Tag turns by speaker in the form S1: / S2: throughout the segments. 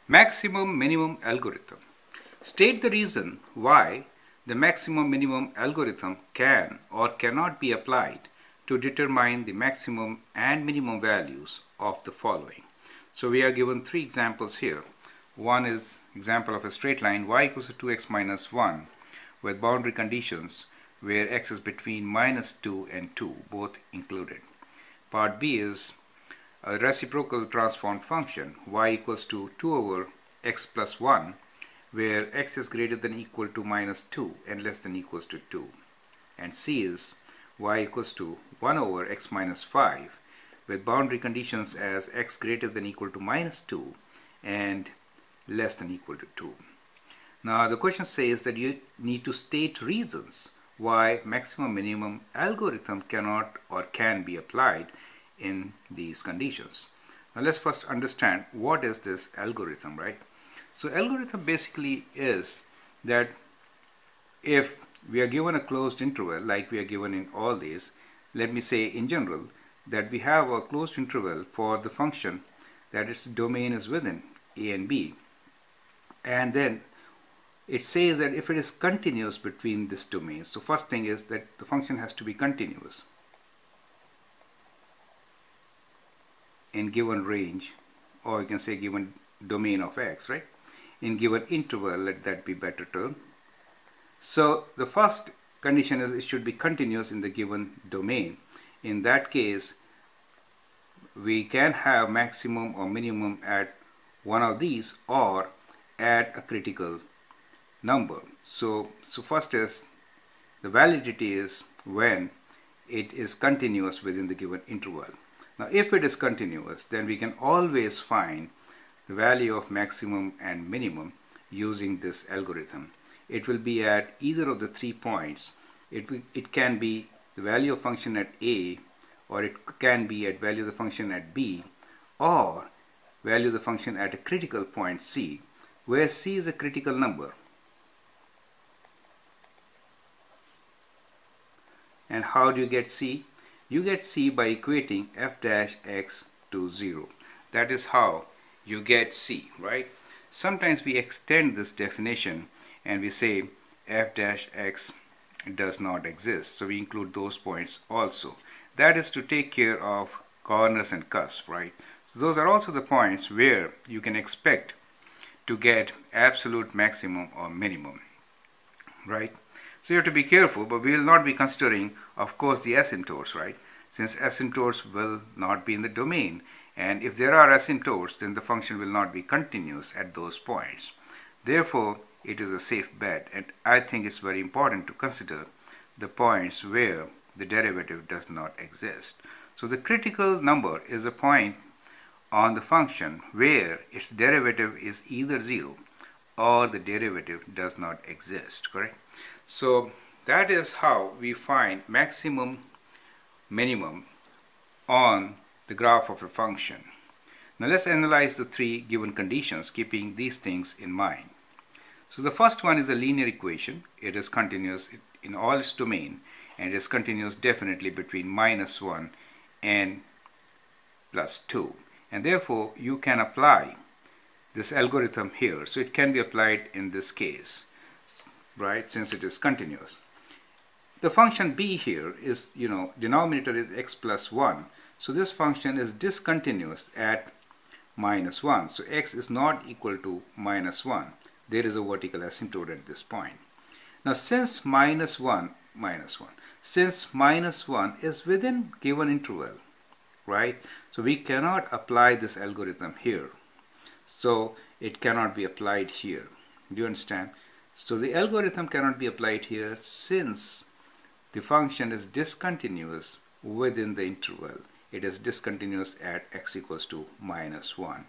S1: Maximum minimum algorithm. State the reason why the maximum minimum algorithm can or cannot be applied to determine the maximum and minimum values of the following. So we are given three examples here. One is example of a straight line y equals to 2x minus 1 with boundary conditions where x is between minus 2 and 2, both included. Part B is a reciprocal transformed function y equals to 2 over x plus 1 where x is greater than equal to minus 2 and less than equals to 2. And C is y equals to 1 over x minus 5 with boundary conditions as x greater than equal to minus 2 and less than equal to 2. Now the question says that you need to state reasons why maximum minimum algorithm cannot or can be applied in these conditions. Now let's first understand what is this algorithm, right? So algorithm basically is that if we are given a closed interval like we are given in all these, let me say in general that we have a closed interval for the function that its domain is within a and b, and then it says that if it is continuous between this domain, so first thing is that the function has to be continuous in given range, or you can say given domain of x, right? In given interval, let that be better term. So the first condition is it should be continuous in the given domain. In that case, we can have maximum or minimum at one of these or at a critical number. So first is the validity is when it is continuous within the given interval. Now if it is continuous, then we can always find the value of maximum and minimum using this algorithm. It will be at either of the 3 points. It can be the value of function at a, or it can be at value of the function at b, or value of the function at a critical point c, where c is a critical number. And how do you get c? You get c by equating f dash x to 0. That is how you get c, right? Sometimes we extend this definition and we say f dash x does not exist. So we include those points also. That is to take care of corners and cusps, right? So those are also the points where you can expect to get absolute maximum or minimum, right? So you have to be careful, but we will not be considering, of course, the asymptotes, right? Since asymptotes will not be in the domain, and if there are asymptotes, then the function will not be continuous at those points. Therefore, it is a safe bet, and I think it's very important to consider the points where the derivative does not exist. So the critical number is a point on the function where its derivative is either 0 or the derivative does not exist, correct? So that is how we find maximum, minimum on the graph of a function. Now let's analyze the three given conditions, keeping these things in mind. So the first one is a linear equation. It is continuous in all its domain, and it is continuous definitely between minus 1 and plus 2. And therefore, you can apply this algorithm here. So it can be applied in this case, right, since it is continuous. The function b here is, denominator is x plus 1. So this function is discontinuous at minus 1. So x is not equal to minus 1. There is a vertical asymptote at this point. Now since minus 1 is within given interval, right? So we cannot apply this algorithm here. So it cannot be applied here. Do you understand? So the algorithm cannot be applied here since the function is discontinuous within the interval. It is discontinuous at x equals to minus 1.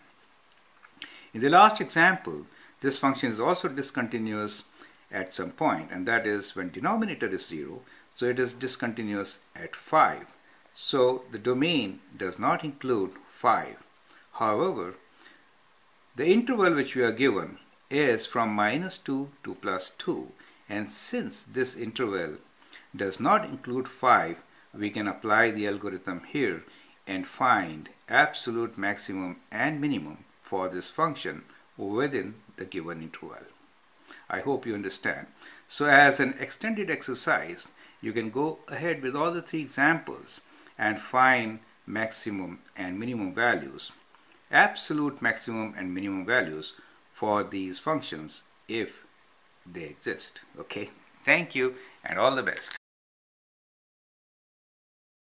S1: In the last example, this function is also discontinuous at some point, and that is when denominator is 0. So it is discontinuous at 5. So the domain does not include 5. However, the interval which we are given is from minus 2 to plus 2, and since this interval does not include 5, we can apply the algorithm here and find absolute maximum and minimum for this function within the given interval. I hope you understand. So as an extended exercise, you can go ahead with all the three examples and find maximum and minimum values, absolute maximum and minimum values for these functions if they exist. Okay, thank you and all the best.